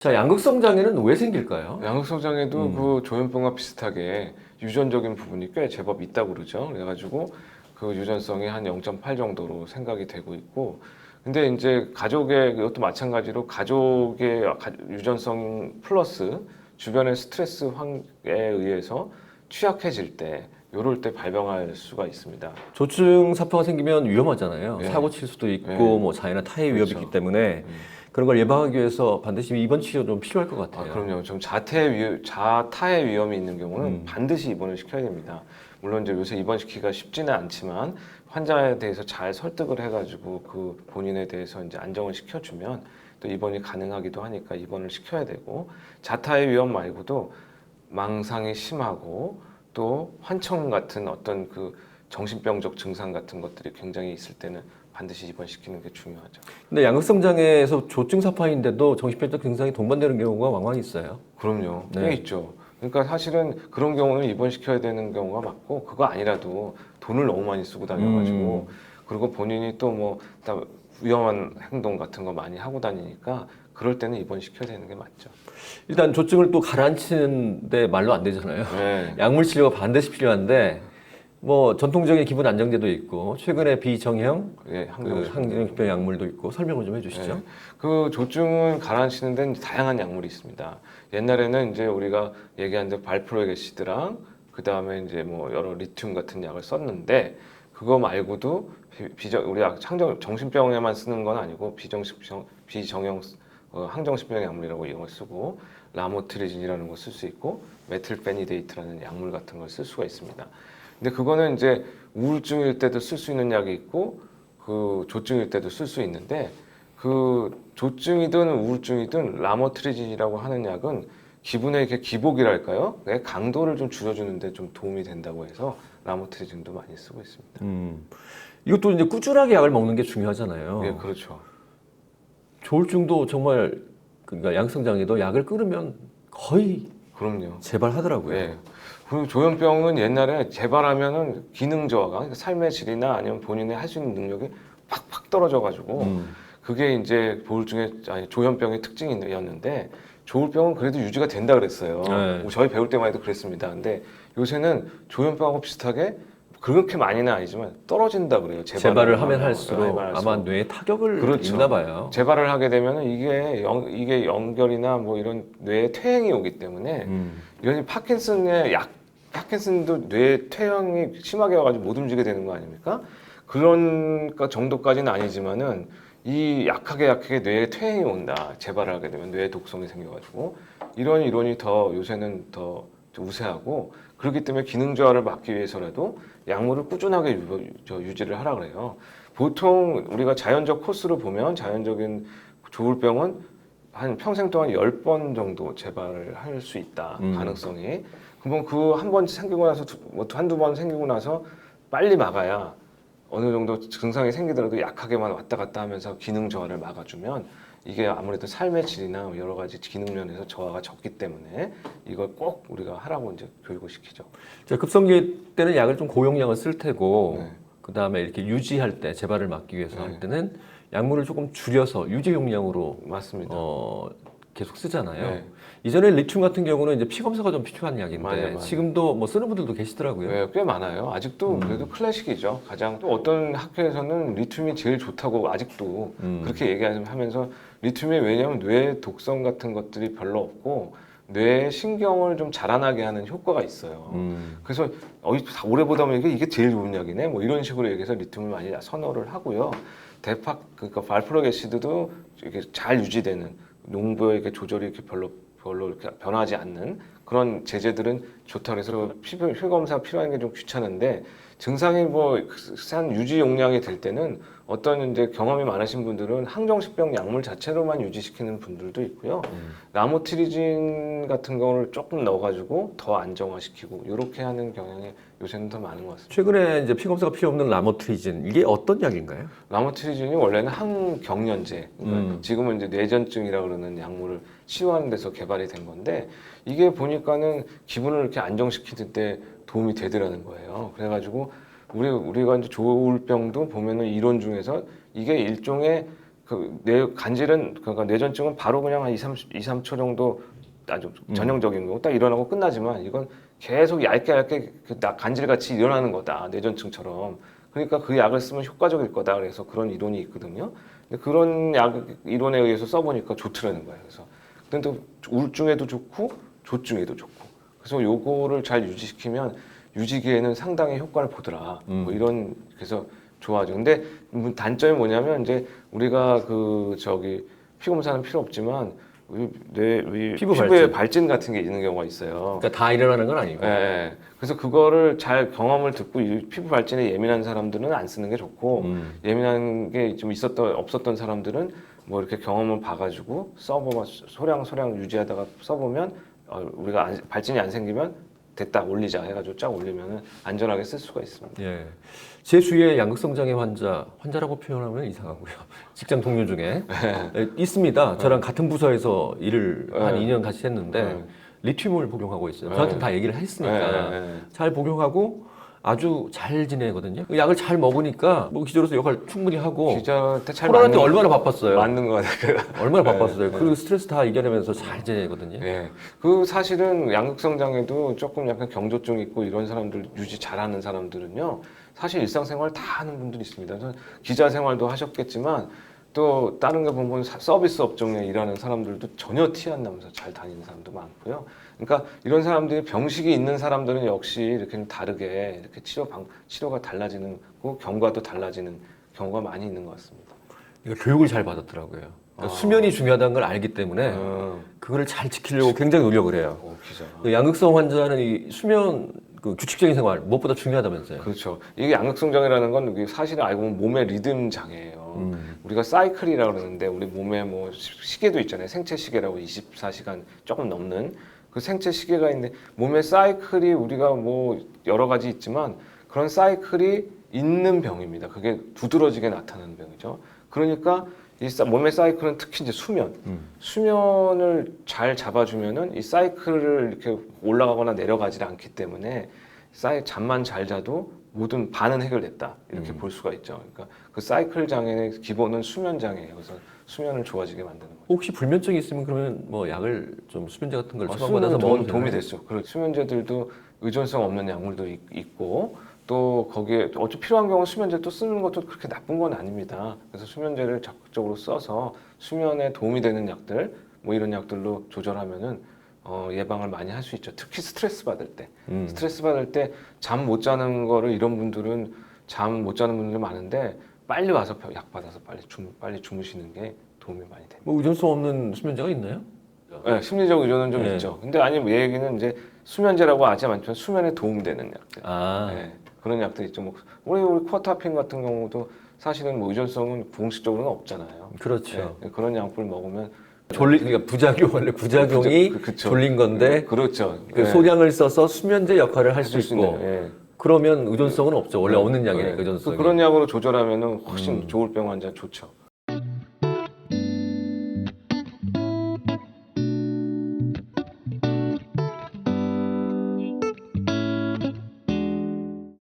자, 양극성 장애는 왜 생길까요? 양극성 장애도 그 조현병과 비슷하게 유전적인 부분이 꽤 제법 있다고 그러죠. 그래가지고 그 유전성이 한 0.8 정도로 생각이 되고 있고, 근데 이제 가족의 이것도 마찬가지로 가족의 유전성 플러스 주변의 스트레스 환에 의해서 취약해질 때, 요럴 때 발병할 수가 있습니다. 조증 사포가 생기면 위험하잖아요. 네. 사고 칠 수도 있고 네. 뭐 자해나 타해 위협이 그렇죠. 있기 때문에 그런 걸 예방하기 위해서 반드시 입원 치료 좀 필요할 것 아, 같아요. 그럼요. 좀 자타의 위험이 있는 경우는 반드시 입원을 시켜야 됩니다. 물론 이제 요새 입원시키기가 쉽지는 않지만 환자에 대해서 잘 설득을 해가지고 그 본인에 대해서 이제 안정을 시켜주면 또 입원이 가능하기도 하니까 입원을 시켜야 되고, 자타의 위험 말고도 망상이 심하고 또 환청 같은 어떤 그 정신병적 증상 같은 것들이 굉장히 있을 때는 반드시 입원시키는 게 중요하죠. 근데 양극성 장애에서 조증 사파인데도 정신병적 증상이 동반되는 경우가 왕왕 있어요. 그럼요. 꽤 네. 있죠. 그러니까 사실은 그런 경우는 입원시켜야 되는 경우가 많고, 그거 아니라도 돈을 너무 많이 쓰고 다녀가지고, 그리고 본인이 또 뭐 위험한 행동 같은 거 많이 하고 다니니까 그럴 때는 입원시켜야 되는 게 맞죠. 일단 조증을 또 가라앉히는데 말로 안 되잖아요. 네. 약물 치료가 반드시 필요한데 뭐 전통적인 기분 안정제도 있고 최근에 비정형 예, 그 항정신병 약물도 있고 설명을 좀 해주시죠. 네. 그 조증을 가라앉히는 데는 다양한 약물이 있습니다. 옛날에는 이제 우리가 얘기한 대 발프로게시드랑 그 다음에 이제 뭐 여러 리튬 같은 약을 썼는데, 그거 말고도 우리가 정신병에만 쓰는 건 아니고 비정형 항정신병 약물이라고 이런 걸 쓰고, 라모트리진이라는 걸 쓸 수 있고, 메틸페니데이트라는 약물 같은 걸 쓸 수가 있습니다. 근데 그거는 이제 우울증일 때도 쓸 수 있는 약이 있고 그 조증일 때도 쓸 수 있는데, 그 조증이든 우울증이든 라모트리진이라고 하는 약은 기분의 이렇게 기복이랄까요? 내 강도를 좀 줄여주는데 좀 도움이 된다고 해서 라모트리진도 많이 쓰고 있습니다. 이것도 이제 꾸준하게 약을 먹는 게 중요하잖아요. 예, 그렇죠. 조울증도 정말 그러니까 양성 장애도 약을 끊으면 거의 그럼요. 재발하더라고요. 예. 그리고 조현병은 옛날에 재발하면은 기능 저하가, 그러니까 삶의 질이나 아니면 본인의 할 수 있는 능력이 팍팍 떨어져가지고, 그게 이제 조현병의 특징이었는데, 조울병은 그래도 유지가 된다 그랬어요. 네. 저희 배울 때만 해도 그랬습니다. 근데 요새는 조현병하고 비슷하게 그렇게 많이는 아니지만 떨어진다 그래요. 재발을 하면 하면. 할수록 하면 아마 할수록. 뇌에 타격을 그렇죠. 입나 봐요. 재발을 하게 되면은 이게 연결이나 뭐 이런 뇌에 퇴행이 오기 때문에, 이런 파킨슨도 뇌 퇴행이 심하게 와가지고 못 움직이게 되는 거 아닙니까? 그런 정도까지는 아니지만은 이 약하게 뇌에 퇴행이 온다. 재발을 하게 되면 뇌에 독성이 생겨가지고, 이런 이론이 더 요새는 더 우세하고, 그렇기 때문에 기능 저하를 막기 위해서라도 약물을 꾸준하게 유지를 하라 그래요. 보통 우리가 자연적 코스로 보면 자연적인 조울병은 한 평생 동안 10번 정도 재발을 할 수 있다. 가능성이. 그러면 그 한 번 생기고 나서 한두 번 생기고 나서 빨리 막아야 어느 정도 증상이 생기더라도 약하게만 왔다 갔다 하면서 기능 저하를 막아주면, 이게 아무래도 삶의 질이나 여러 가지 기능 면에서 저하가 적기 때문에 이걸 꼭 우리가 하라고 이제 교육을 시키죠. 자, 급성기 때는 약을 좀 고용량을 쓸 테고 네. 그 다음에 이렇게 유지할 때 재발을 막기 위해서 네. 할 때는 약물을 조금 줄여서 유지 용량으로 맞습니다. 계속 쓰잖아요. 네. 이전에 리튬 같은 경우는 이제 피 검사가 좀 필요한 약인데 맞아요. 지금도 뭐 쓰는 분들도 계시더라고요. 네, 꽤 많아요. 아직도 그래도 클래식이죠. 가장 또 어떤 학회에서는 리튬이 제일 좋다고 아직도 그렇게 얘기하면서, 리튬이 왜냐하면 뇌 독성 같은 것들이 별로 없고 뇌의 신경을 좀 자라나게 하는 효과가 있어요. 그래서 오래 보다 보면 이게 제일 좋은 약이네, 뭐 이런 식으로 얘기해서 리튬을 많이 선호를 하고요. 그러니까 발프로게시드도 이렇게 잘 유지되는, 농도의 이렇게 조절이 이렇게 별로 이렇게 변하지 않는 그런 제재들은 좋다 그래서 피 검사 필요한 게 좀 귀찮은데, 증상이 한 유지 용량이 될 때는 어떤 이제 경험이 많으신 분들은 항정신병 약물 자체로만 유지시키는 분들도 있고요. 라모트리진 같은 거를 조금 넣어가지고 더 안정화시키고 이렇게 하는 경향이 요새는 더 많은 것 같습니다. 최근에 이제 피 검사가 필요 없는 라모트리진 이게 어떤 약인가요? 라모트리진이 원래는 항경련제, 그러니까 지금은 이제 뇌전증이라고 그러는 약물을 치료하는 데서 개발이 된 건데, 이게 보니까는 기분을 이렇게 안정시키는 데 도움이 되더라는 거예요. 그래가지고 우리가 이제 조울병도 보면은 이론 중에서 이게 일종의 간질은 그러니까 뇌전증은 바로 그냥 한 2, 3초 정도 아주 전형적인 거 딱 일어나고 끝나지만 이건 계속 얇게 간질 같이 일어나는 거다 뇌전증처럼. 그러니까 그 약을 쓰면 효과적일 거다. 그래서 그런 이론이 있거든요. 근데 그런 약 이론에 의해서 써보니까 좋더라는 거예요. 그래서 근데 또 우울증에도 좋고 조증에도 좋고. 그래서 요거를 잘 유지시키면 유지기에는 상당히 효과를 보더라. 뭐 이런 그래서 좋아하죠. 근데 단점이 뭐냐면 이제 우리가 피검사는 필요 없지만 피부에 발진 같은 게 있는 경우가 있어요. 그러니까 다 일어나는 건 아니고. 예. 그래서 그거를 잘 경험을 듣고 이 피부 발진에 예민한 사람들은 안 쓰는 게 좋고 예민한 게 좀 없었던 사람들은 뭐 이렇게 경험을 봐가지고 써보면 소량 유지하다가 써보면 우리가 발진이 안 생기면 됐다 올리자 해가지고 쫙 올리면은 안전하게 쓸 수가 있습니다. 예. 제 주위에 양극성 장애 환자라고 표현하면 이상하고요. 직장 동료 중에 있습니다. 저랑 같은 부서에서 일을 한 2년 같이 했는데 리튬을 복용하고 있어요. 저한테 다 얘기를 했으니까 잘 복용하고 아주 잘 지내거든요. 그 약을 잘 먹으니까 뭐 기자로서 역할 충분히 하고 기자한테 잘 코로나 때 얼마나 바빴어요. 맞는 거 같아요. 얼마나 바빴어요. 그리고 스트레스 다 이겨내면서 잘 지내거든요. 예. 그 사실은 양극성 장애도 조금 약간 경조증 있고 이런 사람들 유지 잘하는 사람들은요. 사실 일상생활 다 하는 분들이 있습니다. 그래서 기자 생활도 하셨겠지만 또 다른 거 보면 서비스 업종에 일하는 사람들도 전혀 티 안 나면서 잘 다니는 사람도 많고요. 그러니까 이런 사람들이 병식이 있는 사람들은 역시 이렇게 좀 다르게 이렇게 치료가 달라지는 거 경과도 달라지는 경우가 많이 있는 것 같습니다. 그러니까 교육을 잘 받았더라고요. 그러니까 수면이 중요하다는 걸 알기 때문에 그거를 잘 지키려고 굉장히 노력을 해요. 기자. 그 양극성 환자는 이 수면 규칙적인 생활 무엇보다 중요하다면서요. 그렇죠. 이게 양극성 장애라는 건 사실은 알고 보면 몸의 리듬 장애예요. 우리가 사이클이라고 그러는데 우리 몸에 뭐 시계도 있잖아요. 생체 시계라고 24시간 조금 넘는 그 생체 시계가 있는데 몸의 사이클이 우리가 뭐 여러 가지 있지만 그런 사이클이 있는 병입니다. 그게 두드러지게 나타나는 병이죠. 그러니까 이 몸의 사이클은 특히 이제 수면을 잘 잡아주면은 이 사이클을 이렇게 올라가거나 내려가지 않기 때문에 잠만 잘 자도 모든 반은 해결됐다 이렇게 볼 수가 있죠. 그러니까 그 사이클 장애의 기본은 수면 장애예요. 그래서 수면을 좋아지게 만드는 거죠. 혹시 불면증이 있으면 그러면 뭐 약을 좀 수면제 같은 걸 처방받아서 수면은 먹으면 도움이 됐죠. 수면제들도 의존성 없는 약물도 있고 또 거기에 어차피 필요한 경우 수면제 또 쓰는 것도 그렇게 나쁜 건 아닙니다. 그래서 수면제를 적극적으로 써서 수면에 도움이 되는 약들 뭐 이런 약들로 조절하면은 예방을 많이 할 수 있죠. 특히 스트레스 받을 때. 스트레스 받을 때 잠 못 자는 거를 이런 분들은 잠 못 자는 분들이 많은데 빨리 와서 약 받아서 빨리 주무시는 게 도움이 많이 됩니다. 뭐 의존성 없는 수면제가 있나요? 네, 심리적 의존은 좀 네. 있죠. 근데 얘 얘기는 이제 수면제라고 하지 않지만 수면에 도움되는 약들. 네, 그런 약들 있죠. 뭐 우리 코아타핀 같은 경우도 사실은 뭐 의존성은 공식적으로는 없잖아요. 그렇죠. 네, 그런 약물 먹으면 그러니까 부작용이 졸린 건데 그렇죠. 그 소량을 써서 수면제 역할을 할 수 해줄 수 있고 있는, 예. 그러면 의존성은 없죠. 원래 없는 약이니까 네. 의존성이. 그런 약으로 조절하면은 훨씬 좋을 병 환자 좋죠.